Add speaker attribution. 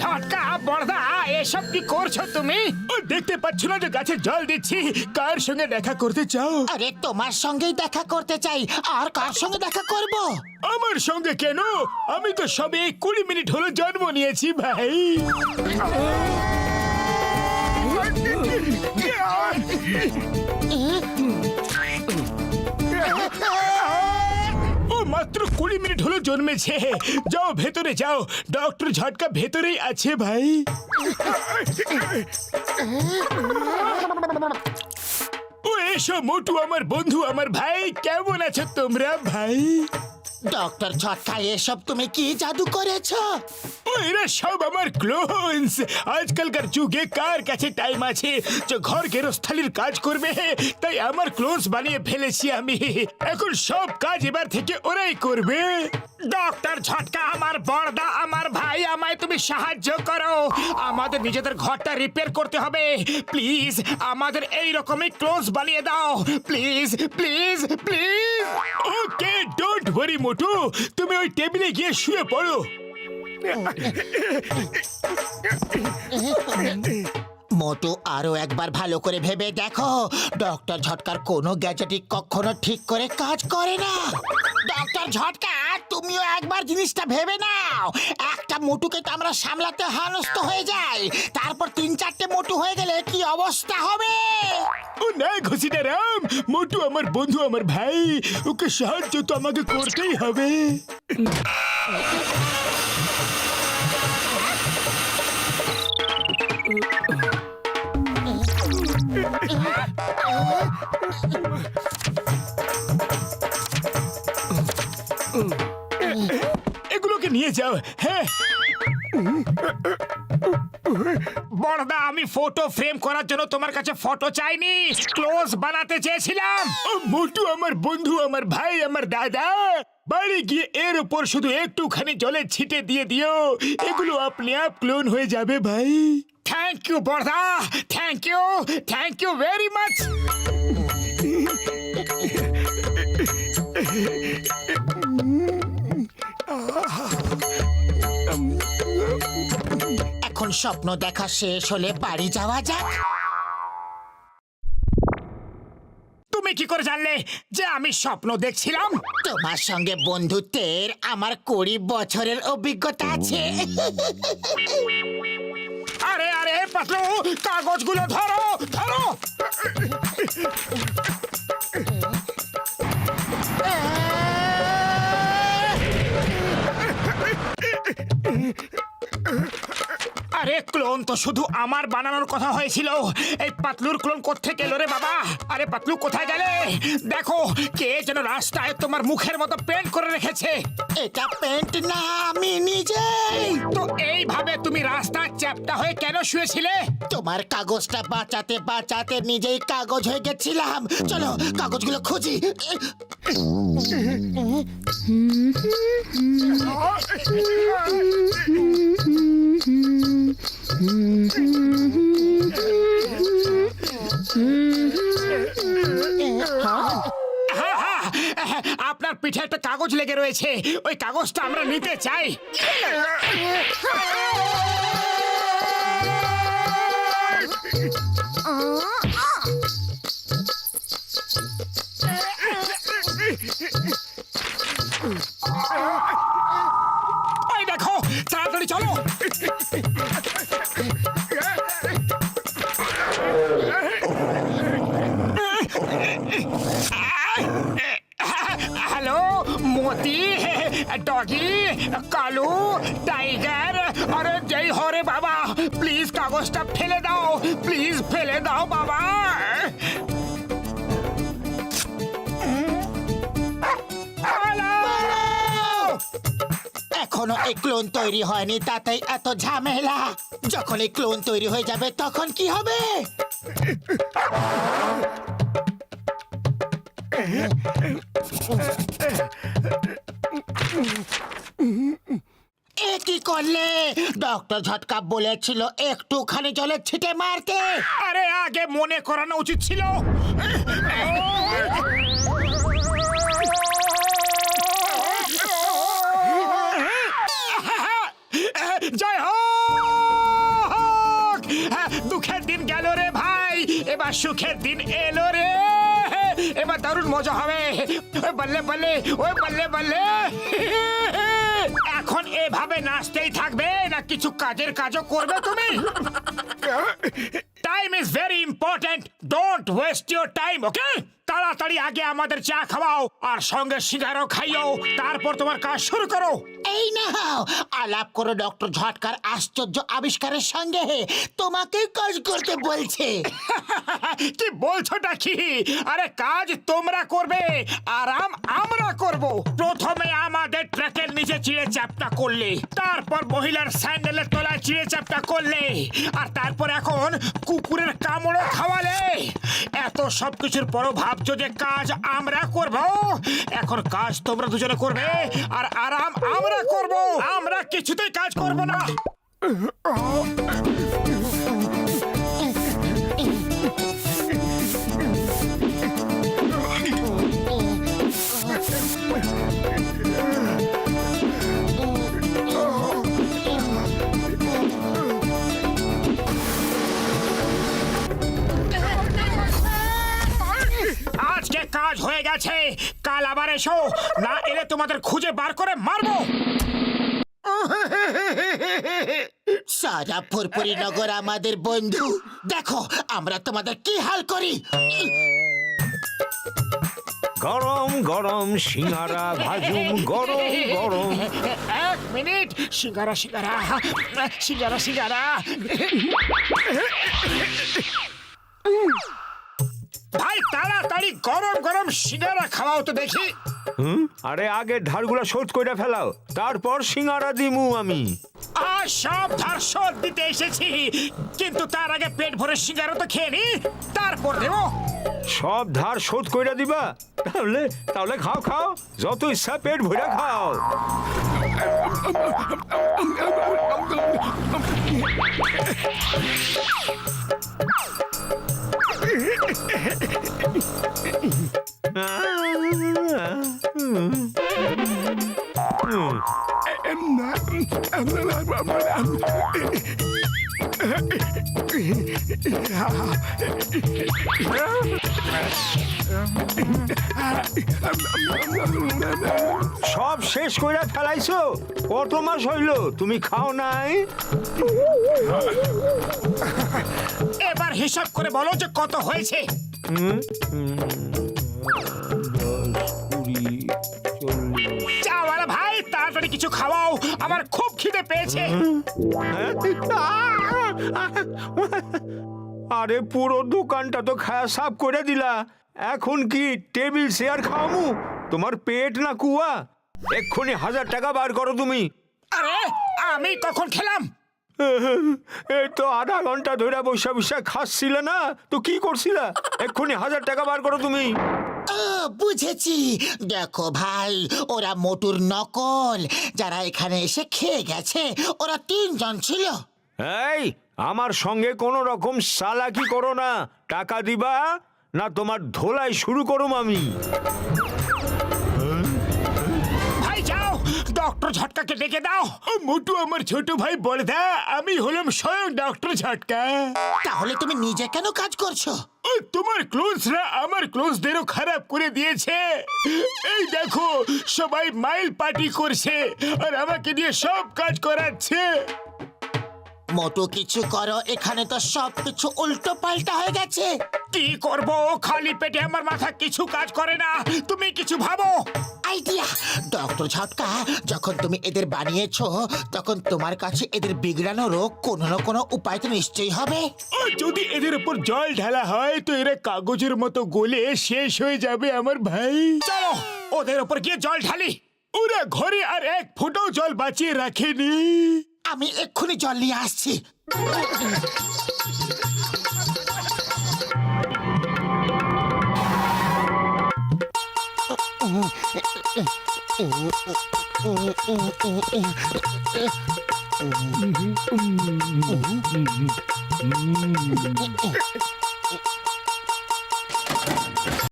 Speaker 1: ঝটকা বড়দা, এসব কি করছো তুমি?
Speaker 2: দেখতে পাচ্ছ না যে গাছে জল দিচ্ছি? কার সঙ্গে দেখা করতে চাও?
Speaker 3: আরে তোমার সঙ্গেই দেখা করতে চাই, আর কার সঙ্গে দেখা করব?
Speaker 2: আমার সঙ্গে কেন? আমি তো সবে 20 মিনিট হলো জন্ম নিয়েছি ভাই। ও মাত্র 20 মিনিট হলো জন্মেছে। যাও ভেতরে যাও, ডক্টর ঝটকা ভেতরেই আছে ভাই। ও এসো মোটু, আমার বন্ধু, আমার ভাই। কেমন আছো তোমরা ভাই?
Speaker 3: ডক্টর ঝটকা, এসব তুমি কি জাদু করেছো?
Speaker 2: ও এরা সব আমার ক্লোনস। আজকালকার যুগে কার কাছে টাইম আছে যে ঘর গেরস্থালির কাজ করবে? তাই আমার ক্লোনস বানিয়ে ফেলেছি আমি। এখন সব কাজ এবার থেকে ওরাই করবে।
Speaker 1: ডক্টর ঝটকা, আমার বড়দা, আমার ভাই, আমায় তুমি সাহায্য করো। আমাদের নিজেদের ঘরটা রিপেয়ার করতে হবে। প্লিজ আমাদের এই রকমই ক্লোজ বানিয়ে দাও। Please please please.
Speaker 2: Okay, don't worry মোটু, তুমি ওই টেবিলে গিয়ে শুয়ে পড়ো।
Speaker 3: মোটু, আরো একবার ভালো করে ভেবে দেখো, ডক্টর ঝটকার কোনো গ্যাজেটই কখনো ঠিক করে কাজ করে না। ডক্টর ঝটকা, তুমিও একবার জিনিসটা ভেবে নাও। একটা মোটুকে তো আমরা সামলাতে হেনস্থ হয়ে যাই, তারপর 3-4টে মোটু হয়ে গেলে কি অবস্থা হবে?
Speaker 2: ও না ঘুষিটা রাম, মোটু আমার বন্ধু, আমার ভাই। ওকে সাহায্য তো আমাকে করতেই হবে। এগুলোকে নিয়ে যাও। হ্যাঁ
Speaker 1: বড়দা, আমি ফটো ফ্রেম করার জন্য তোমার কাছে ফটো চাইনি, ক্লোজ বানাতে চেয়েছিলাম।
Speaker 2: ও মোটু আমার বন্ধু, আমার ভাই, আমার দাদা। বাড়ি গিয়ে এর উপর শুধু একটুখানি জলে ছিটে দিয়ে দিও, এগুলো আপনি আপ ক্লোন হয়ে যাবে ভাই।
Speaker 1: থ্যাংক ইউ বড়দা, থ্যাংক ইউ ভেরি মাচ।
Speaker 3: এখন স্বপ্ন দেখা শেষ হলে বাড়ি যাওয়া যাক।
Speaker 1: তুমি কি করে জানলে যে আমি স্বপ্ন দেখছিলাম?
Speaker 3: তোমার সঙ্গে বন্ধুত্বের আমার 20 বছরের অভিজ্ঞতা আছে।
Speaker 1: আরে আরে পাতলু, কাগজগুলো ধরো ধরো। আরে ক্লোন তো শুধু আমার বানানোর কথা হয়েছিল। এই পাতলুর ক্লোন কোত্থেকে এলো রে বাবা? আরে পাতলু, কোথায় গেলে? দেখো, কে যেন রাস্তায় তোমার মুখের মতো পেন্ট করে রেখেছে।
Speaker 3: এটা পেন্ট না, আমি নিজেই।
Speaker 1: তো এইভাবে তুমি রাস্তার চ্যাপ্টা হয়ে কেন শুয়েছিলে?
Speaker 3: তোমার কাগজটা বাঁচাতে বাঁচাতে নিজেই কাগজ হয়ে গেছিলাম। চলো কাগজগুলো খুঁজি।
Speaker 1: হ্যাঁ, হ্যাঁ, আপনার পিঠে একটা কাগজ লেগে রয়েছে, ওই কাগজটা আমরা নিতে চাই। ওই দেখো, তাড়াতাড়ি চলো। হ্যালো मोती, डॉगी, कालू, टाइगर, अरे जय हो रे बाबा। प्लीज कागजটা ফেলে দাও, প্লিজ ফেলে দাও বাবা।
Speaker 3: এখনো এই ক্লোন তৈরি হয়নি, তাতেই এত ঝামেলা। যখন এই ক্লোন তৈরি হয়ে যাবে তখন কি হবে? এ কি করলে? ডক্টর ঝটকা বলেছিল একটুখানি জলে ছিটে মারতে।
Speaker 1: আরে আগে মনে করানো উচিত ছিল। আমার সুখের দিন এলো রে, এবার দারুণ মজা হবে। ওই বল্লে বল্লে, ওই বল্লে বল্লে। এখন এভাবে নাচতেই থাকবে না কিছু কাজের কাজও করবে তুমি? Time is very important, don't waste your time, okay? তাড়াতাড়ি আগে আমাদের চা খাওয়াও আর সঙ্গে সিগারও খাইও, তারপর তোমার কাজ শুরু করো।
Speaker 3: এই নাও আলাপ করো ডক্টর ঝটকার আশ্চর্য আবিষ্কারের সঙ্গে, তোমাকে কাজ করতে বলছে।
Speaker 1: কি বলছোটা কি? আরে কাজ তোমরা করবে, আরাম আমরা করব। প্রথমে আমাদের ট্র্যাকের নিচে চিড়ে চ্যাপটা করলে, তারপর মহিলার স্যান্ডেলের তলায় চিড়ে চ্যাপটা করলে, আর তারপর এখন কুকুরের কামড়ও খাওয়ালে। এত সবকিছুর পরও ভাবছো যে কাজ আমরা করব? এখন কাজ তোমরা দুজনে করবে আর আরাম আমরা করব। আমরা কিছুতেই কাজ করব না। আজকে কাজ হয়ে গেছে, কাল আবার এসো, না এলে তোমাদের খুঁজে বার করে মারবো।
Speaker 3: সারা ফুরফুরি নগর আমাদের বন্ধু, দেখো আমরা তোমাদের কি হাল করি।
Speaker 4: গরম গরম সিঙ্গারা ভাজুম, গরম গরম।
Speaker 1: এক মিনিট, সিঙ্গারা সিঙ্গারা সিঙ্গারা সিঙ্গারা। ভাই তাড়াতাড়ি গরম গরম সিঙ্গারা খাওয়াও তো দেখি।
Speaker 4: আরে আগে ধারগুলা শোধ করে ফেলাও, তারপর সিঙ্গারা দিমু আমি।
Speaker 1: আর সব ধার শোধ দিতে এসেছি, কিন্তু তার আগে পেট ভরে সিঙ্গারা তো খেয়ে নি, তারপর দেবো।
Speaker 4: সব ধার শোধ করে দিবা? তাহলে তাহলে খাও খাও, যত ইচ্ছা পেট ভরে খাও। সব শেষ কইরা ফেলাইছো? কত মাস হইল তুমি খাও নাই?
Speaker 1: এবার হিসাব করে বলো যে কত হয়েছে।
Speaker 4: 10, 20, 40।
Speaker 1: চাওয়ালা ভাই তাড়াতাড়ি কিছু খাওয়াও, আমার খুব খিদে পেয়েছে।
Speaker 4: আরে পুরো দোকানটা তো খায়া সাফ করে দিলা, এখন কি টেবিল চেয়ার খাওয়ামু? তোমার পেট না কুয়া? এক্ষুনি 1000 টাকা বার করো তুমি।
Speaker 1: আরে আমি কখন খেলাম?
Speaker 4: এই তো আধা ঘন্টা ধরে বসে বসে খাচ্ছিলে না তো কি করছিলা? এক্ষুনি 1000 টাকা বার করো তুমি।
Speaker 3: বুঝেছি, দেখো ভাই ওরা মোটুর নকল, যারা এখানে এসে খেয়ে গেছে ওরা 3 জন ছিল।
Speaker 4: এই আমার সঙ্গে কোনো রকম চালাকি করো না, টাকা দিবা না তোমার ধোলাই শুরু করুম আমি।
Speaker 1: ভাই যাও, ডক্টর ঝটকাকে ডেকে দাও।
Speaker 2: মোটু আমার ছোট ভাই বড়দা, আমি হলাম স্বয়ং ডক্টর ঝটকা।
Speaker 3: তাহলে তুমি নিজে কেন কাজ করছো?
Speaker 2: ও তোমার ক্লোজরা আমার ক্লোজদেরও খারাপ করে দিয়েছে। এই দেখো সবাই মাইল পার্টি করছে আর আমাকে দিয়ে সব কাজ করাচ্ছে।
Speaker 3: মোটু কিছু করো, এখানে তো সবকিছু উল্টো পাল্টা হয়ে গেছে।
Speaker 1: কি করব, খালি পেটে আমার মাথা কিছু কাজ করে না, তুমি কিছু ভাবো।
Speaker 3: আইডিয়া, ডক্টর ঝটকা যখন তুমি এদের বানিয়েছো তখন তোমার কাছে এদের বিগড়ানো রোগ কোনো না কোনো উপায় তো নিশ্চয়ই হবে।
Speaker 2: আর যদি এদের উপর জল ঢালা হয় তো এরা কাগজের মতো গলে শেষ হয়ে যাবে আমার ভাই।
Speaker 1: চলো ওদের উপর গিয়ে জল ঢালি।
Speaker 2: ওরা ঘরে আর 1 ফোঁটাও জল বাঁচিয়ে রাখেনি।
Speaker 3: আমি এক্ষুনি জল নিয়ে আসছি।